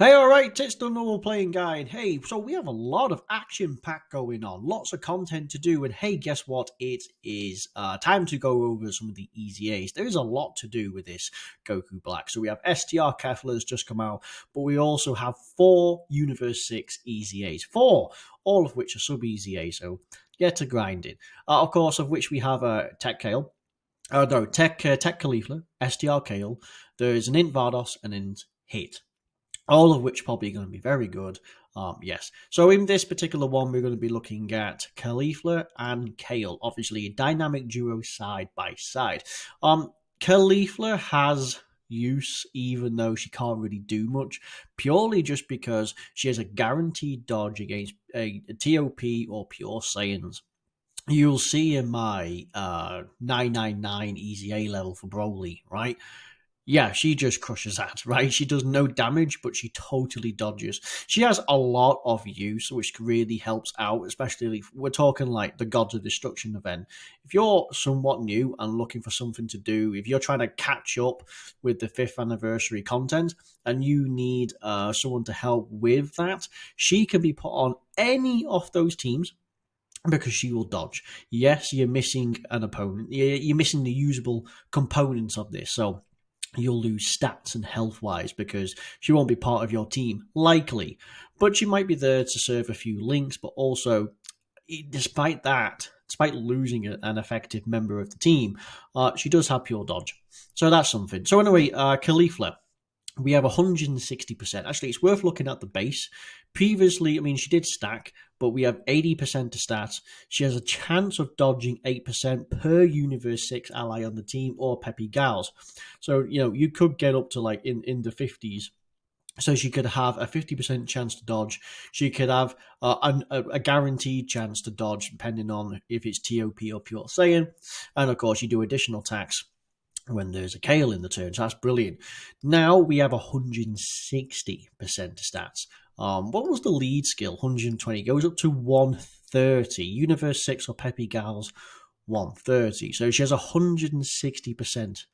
Hey, all right, it's the normal playing guide. Hey, so we have a lot of action pack going on, lots of content to do, and hey, guess what? It is time to go over some of the easy A's. There is a lot to do with this Goku Black. So we have STR Kefla has just come out, but we also have four Universe 6 easy A's. Four, all of which are sub easy A's, so get to grinding. Of course, of which we have Tech Kale. No, Tech Caulifla, STR Kale. There's an Int Vardos and an Int Hit, all of which probably going to be very good. Yes. So in this particular one, we're going to be looking at Caulifla and Kale, obviously a dynamic duo side by side. Caulifla has use, even though she can't really do much, purely just because she has a guaranteed dodge against a TOP or Pure Saiyans. You'll see in my 999 Easy A level for Broly, right? Yeah, she just crushes that, right? She does no damage, but she totally dodges. She has a lot of use, which really helps out, especially if we're talking like the Gods of Destruction event. If you're somewhat new and looking for something to do, if you're trying to catch up with the 5th anniversary content and you need someone to help with that, she can be put on any of those teams because she will dodge. Yes, you're missing an opponent. You're missing the usable components of this. So you'll lose stats and health wise because she won't be part of your team, likely. But she might be there to serve a few links, but also, despite that, despite losing an effective member of the team, she does have pure dodge. So that's something. So anyway, Caulifla, we have 160%. Actually, it's worth looking at the base. Previously, I mean, she did stack, but we have 80% to stats. She has a chance of dodging 8% per Universe 6 ally on the team or Peppy Gals. So, you could get up to like in the 50s. So she could have a 50% chance to dodge. She could have a guaranteed chance to dodge, depending on if it's TOP or Pure Saiyan. And of course, you do additional attacks when there's a Kale in the turn. So that's brilliant. Now we have 160% stats. What was the lead skill? 120. Goes up to 130. Universe 6 or Peppy Gals, 130. So she has 160%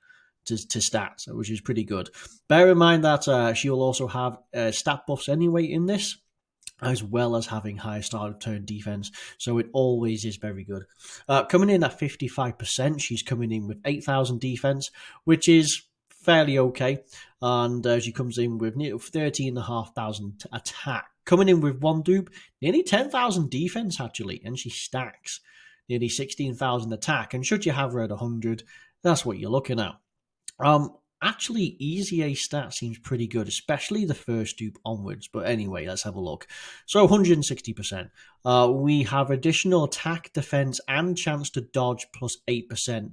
to stats, which is pretty good. Bear in mind that she will also have stat buffs anyway in this, as well as having high start of turn defense. So it always is very good. Coming in at 55%, she's coming in with 8,000 defense, which is fairly okay. And she comes in with 13,500 attack. Coming in with one dupe, nearly 10,000 defense actually, and she stacks nearly 16,000 attack. And should you have her at 100, that's what you're looking at. Actually, Easy A stat seems pretty good, especially the first dupe onwards. But anyway, let's have a look. So 160%. We have additional attack, defense, and chance to dodge plus 8%,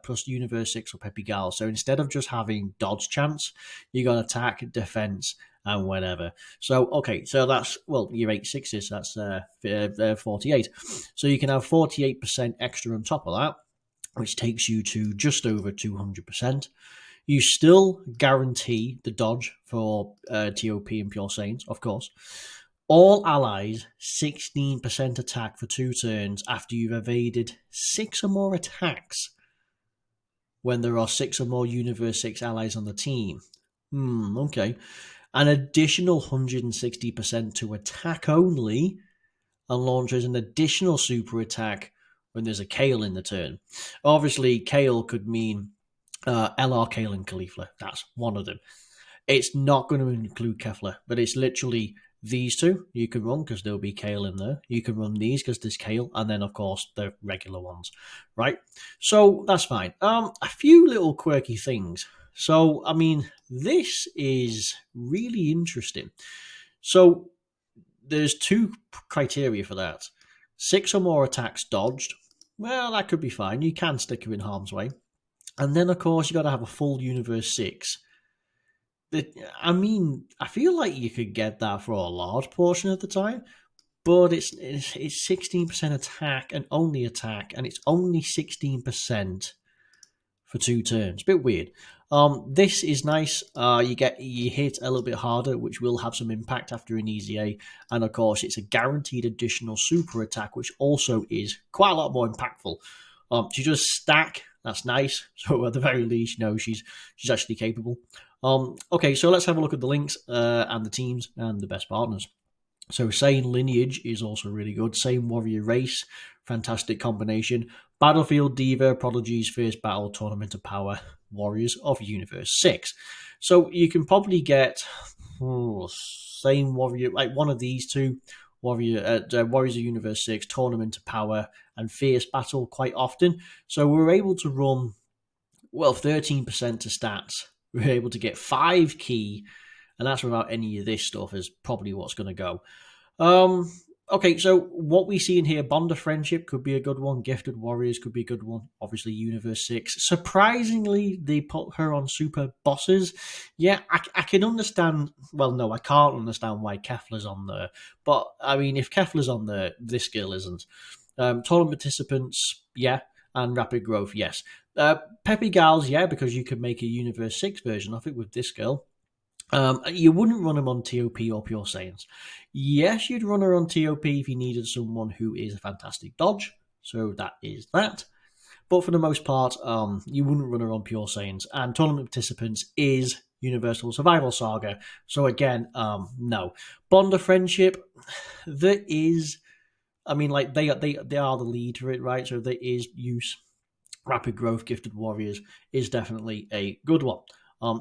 plus Universe 6 or Peppy Gal. So instead of just having dodge chance, you got attack, defense, and whatever. So, okay, so that's, well, your 8 sixes, that's 48. So you can have 48% extra on top of that, which takes you to just over 200%. You still guarantee the dodge for TOP and Pure Saiyans, of course. All allies, 16% attack for 2 turns after you've evaded 6 or more attacks when there are 6 or more Universe 6 allies on the team. Okay. An additional 160% to attack only, and launches an additional super attack when there's a Kale in the turn. Obviously, Kale could mean LR, Kale, and Caulifla. That's one of them. It's not going to include Kefla, but it's literally these two you can run because there'll be Kale in there. You can run these because there's Kale, and then, of course, the regular ones, right? So that's fine. A few little quirky things. So, I mean, this is really interesting. So, there's 2 criteria for that. 6 or more attacks dodged. Well, that could be fine. You can stick her in harm's way. And then, of course, you got to have a full Universe 6. I mean, I feel like you could get that for a large portion of the time, but it's 16% attack and it's only 16% for 2 turns. Bit weird. This is nice. You hit a little bit harder, which will have some impact after an Easy A, and of course, it's a guaranteed additional super attack, which also is quite a lot more impactful. She does stack. That's nice. So at the very least, she's actually capable. Okay, so let's have a look at the links and the teams and the best partners. So Sane Lineage is also really good. Sane Warrior Race, fantastic combination. Battlefield Diva, Prodigy's First Battle, Tournament of Power, Warriors of Universe 6. So you can probably get Sane Warrior, like one of these two, Warriors of Universe 6, Tournament of Power, and Fierce Battle quite often. So we're able to run, 13% to stats. We're able to get 5 key, and that's without any of this stuff, is probably what's going to go. Okay, so what we see in here, Bond of Friendship could be a good one. Gifted Warriors could be a good one. Obviously, Universe 6. Surprisingly, they put her on Super Bosses. Yeah, I can understand. Well, no, I can't understand why Kefla's on there. But, I mean, if Kefla's on there, this girl isn't. Tournament participants, yeah. And Rapid Growth, yes. Peppy Gals, yeah, because you could make a Universe 6 version of it with this girl. You wouldn't run them on TOP or Pure Saiyans. Yes, you'd run her on TOP if you needed someone who is a fantastic dodge. So that is that. But for the most part, you wouldn't run her on Pure Saiyans. And Tournament Participants is Universal Survival Saga. So again, no. Bond of Friendship, there is... I mean, like, they are the lead for it, right? So there is use. Rapid Growth, Gifted Warriors is definitely a good one.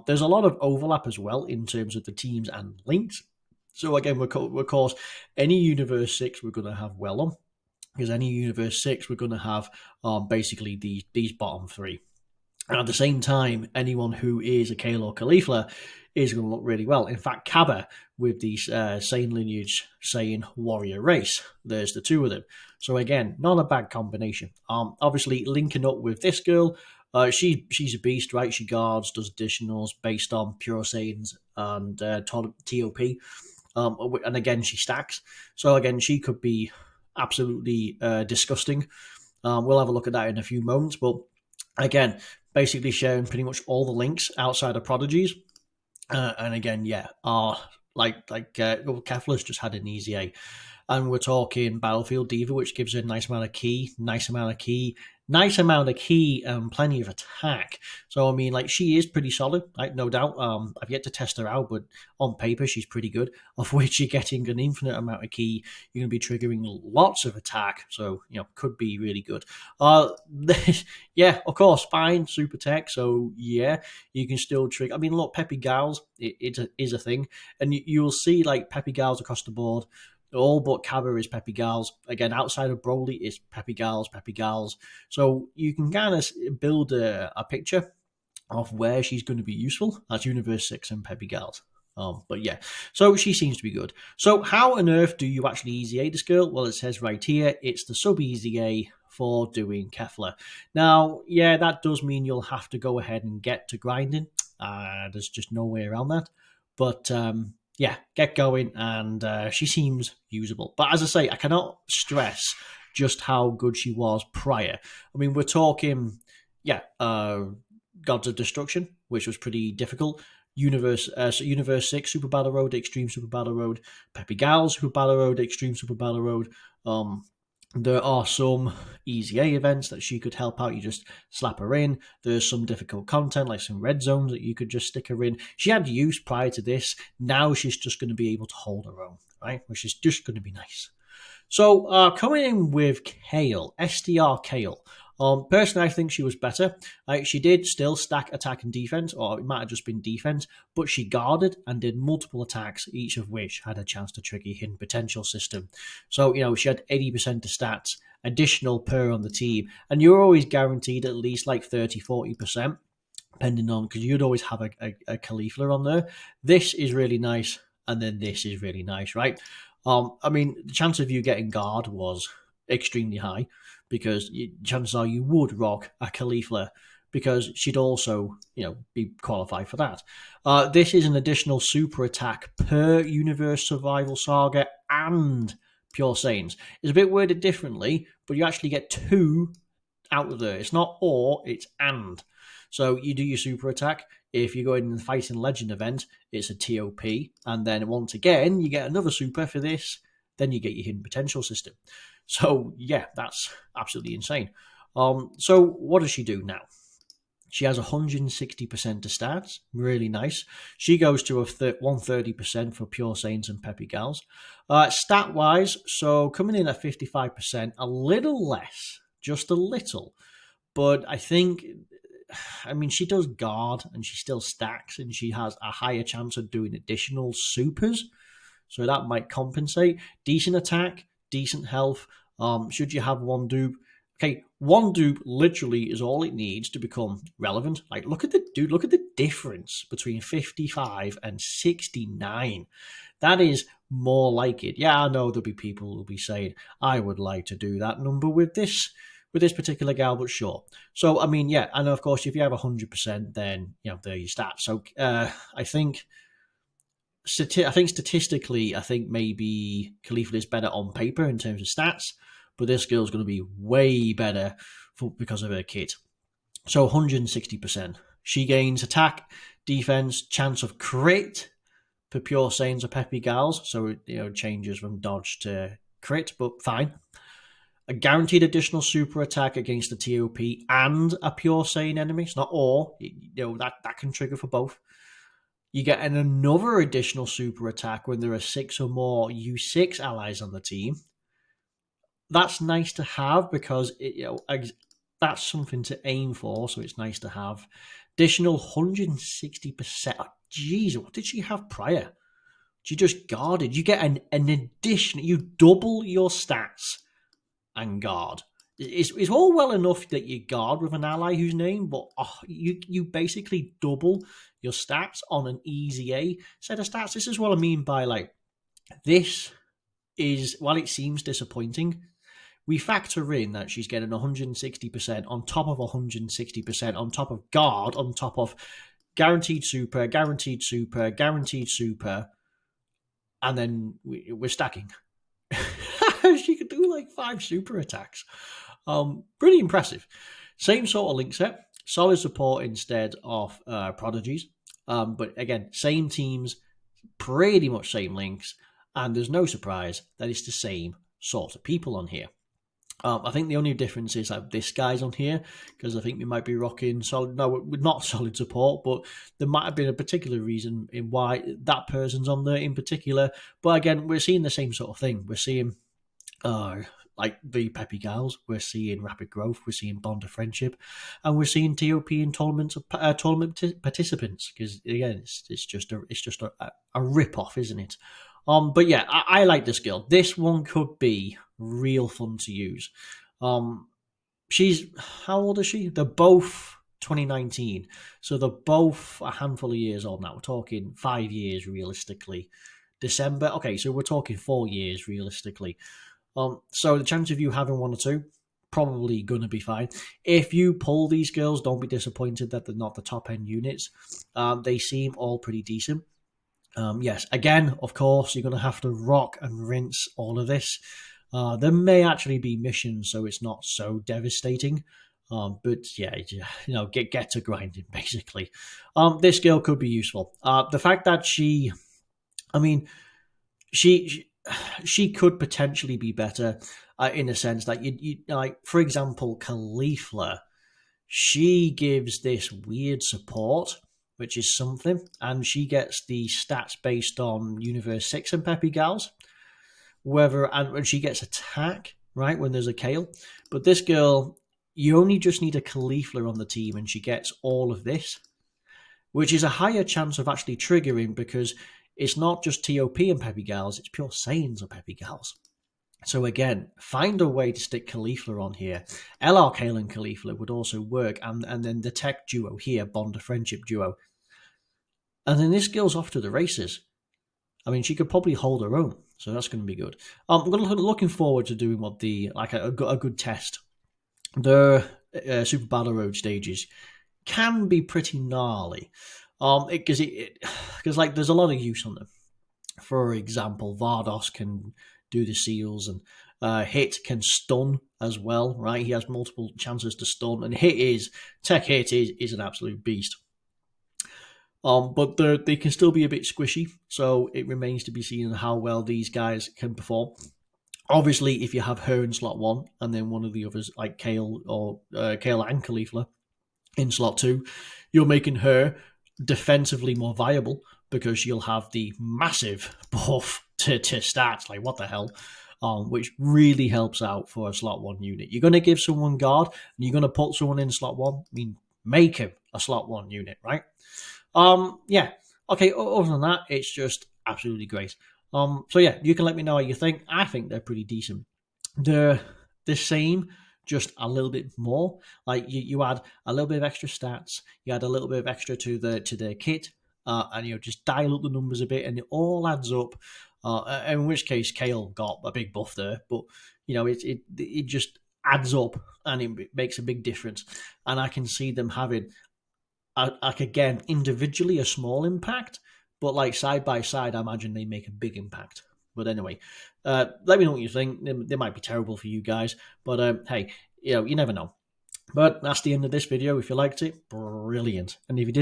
There's a lot of overlap as well in terms of the teams and links. So again, of course, any Universe 6 we're going to have well on, because any Universe 6 we're going to have basically these bottom three. And at the same time, anyone who is a Kale or Caulifla is going to look really well. In fact, Cabba with the Saiyan Lineage, Saiyan Warrior Race, there's the two of them. So again, not a bad combination. Obviously, linking up with this girl, she's a beast, right? She guards, does additionals based on Pure Saiyans and TOP. And again, she stacks. So again, she could be absolutely disgusting. We'll have a look at that in a few moments. But again, basically sharing pretty much all the links outside of Prodigies. And again, yeah, Kefla's just had an easy A. And we're talking Battlefield Diva, which gives her a nice amount of key, and plenty of attack. So, I mean, like, she is pretty solid, like, no doubt. I've yet to test her out, but on paper, she's pretty good, of which you're getting an infinite amount of key. You're going to be triggering lots of attack, so, could be really good. Yeah, of course, fine, super tech, so, yeah, you can still trigger. I mean, look, Peppy Gals it is a thing, and you'll see, like, Peppy Gals across the board. All but Cabba is Peppy Gals. Again, outside of Broly is Peppy Gals. So you can kind of build a picture of where she's going to be useful. That's Universe 6 and Peppy Gals. But yeah, so she seems to be good. So how on earth do you actually Easy A this girl? Well, it says right here, it's the sub Easy A for doing Kefla. Now, yeah, that does mean you'll have to go ahead and get to grinding. There's just no way around that. But yeah, get going, and she seems usable. But as I say, I cannot stress just how good she was prior. I mean, we're talking, Gods of Destruction, which was pretty difficult. Universe 6, Super Battle Road, Extreme Super Battle Road, Peppy Gals, Super Battle Road, Extreme Super Battle Road. There are some Easy A events that she could help out. You just slap her in. There's some difficult content, like some red zones that you could just stick her in. She had use prior to this. Now she's just going to be able to hold her own, right? Which is just going to be nice. So coming in with Kale, STR Kale. Personally, I think she was better. She did still stack attack and defense, or it might have just been defense, but she guarded and did multiple attacks, each of which had a chance to trigger hidden potential system. So, she had 80% of stats, additional per on the team, and you're always guaranteed at least like 30-40%, depending on, because you'd always have a Caulifla on there. This is really nice, and then this is really nice, right? I mean, the chance of you getting guard was extremely high, because chances are you would rock a Caulifla, because she'd also, be qualified for that. This is an additional super attack per Universe Survival Saga and Pure Saiyans. It's a bit worded differently, but you actually get two out of there. It's not or, it's and. So you do your super attack. If you go in the Fighting Legend event, it's a TOP. And then once again, you get another super for this. Then you get your hidden potential system. So yeah, that's absolutely insane. So what does she do now? She has 160% to stats. Really nice. She goes to a 130% for Pure Saiyans and Peppy Gals. Stat wise, so coming in at 55%, a little less, just a little. But I mean, she does guard and she still stacks and she has a higher chance of doing additional supers. So that might compensate. Decent attack, decent health. Should you have one dupe? Okay, one dupe literally is all it needs to become relevant. Like, look at the difference between 55 and 69. That is more like it. Yeah, I know there'll be people who'll be saying, I would like to do that number with this particular gal, but sure. So I mean, yeah, and of course, if you have 100%, then there you start. So I think statistically, I think maybe Caulifla is better on paper in terms of stats, but this girl's going to be way better because of her kit. So 160%. She gains attack, defense, chance of crit for Pure Saiyans or Peppy Gals, so it changes from dodge to crit, but fine. A guaranteed additional super attack against a TOP and a Pure Saiyan enemy. It's not or, that can trigger for both. You get another additional super attack when there are 6 or more U6 allies on the team. That's nice to have because that's something to aim for, so it's nice to have. Additional 160%. Oh, jeez, what did she have prior? She just guarded. You get an addition. You double your stats and guard. It's all well enough that you guard with an ally who's named, but you basically double your stats on an easy A set of stats. This is what I mean by this is, while it seems disappointing, we factor in that she's getting 160% on top of 160% on top of guard, on top of guaranteed super, guaranteed super, guaranteed super, and then we're stacking. She could do 5 super attacks. Pretty impressive. Same sort of link set, solid support instead of prodigies. But again, same teams, pretty much same links, and there's no surprise that it's the same sort of people on here. I think the only difference is that this guy's on here because I think we might be rocking solid. No, not solid support, but there might have been a particular reason in why that person's on there in particular. But again, we're seeing the same sort of thing. We're seeing the Peppy Gals, we're seeing Rapid Growth, we're seeing Bond of Friendship, and we're seeing TOP and tournament participants because again, it's just a rip off, isn't it? But yeah, I like this girl. This one could be real fun to use. She's, how old is she? They're both 2019, so they're both a handful of years old now. We're talking 5 years realistically. December, okay, so we're talking 4 years realistically. So the chance of you having 1 or 2, probably going to be fine. If you pull these girls, don't be disappointed that they're not the top end units. They seem all pretty decent. Yes, again, of course, you're going to have to rock and rinse all of this. There may actually be missions, so it's not so devastating. But yeah, get to grinding, basically. This girl could be useful. The fact that she could potentially be better in a sense that you like, for example, Caulifla, she gives this weird support, which is something, and she gets the stats based on Universe 6 and Peppy Gals, and she gets attack, right, when there's a Kale. But this girl, you only just need a Caulifla on the team, and she gets all of this, which is a higher chance of actually triggering because it's not just TOP and Peppy Gals, it's Pure Saiyans or Peppy Gals. So again, find a way to stick Caulifla on here. LR Kale and Caulifla would also work, and then the tech duo here, Bond of Friendship duo. And then this girl's off to the races. I mean, she could probably hold her own, so that's going to be good. I'm looking forward to doing a good test. The Super Battle Road stages can be pretty gnarly, because there's a lot of use on them. For example, Vardos can do the seals, and Hit can stun as well, right? He has multiple chances to stun, and Tech Hit is an absolute beast. But they can still be a bit squishy, so it remains to be seen how well these guys can perform. Obviously, if you have her in slot 1 and then one of the others like Kale or Kale and Caulifla, in slot 2. You're making her defensively more viable because you'll have the massive buff to stats. Like, what the hell? Which really helps out for a slot 1 unit. You're going to give someone guard, and you're going to put someone in slot 1. I mean, make him a slot 1 unit, right? Yeah. Okay, other than that, it's just absolutely great. So yeah, you can let me know what you think. I think they're pretty decent. They're the same, just a little bit more. Like you add a little bit of extra stats, you add a little bit of extra to the kit, and just dial up the numbers a bit, and it all adds up. In which case, Kale got a big buff there, but it just adds up, and it makes a big difference. And I can see them having, like, again, individually a small impact, but like side by side, I imagine they make a big impact. But anyway, let me know what you think. They might be terrible for you guys, but hey, you never know. But that's the end of this video. If you liked it, brilliant. And if you did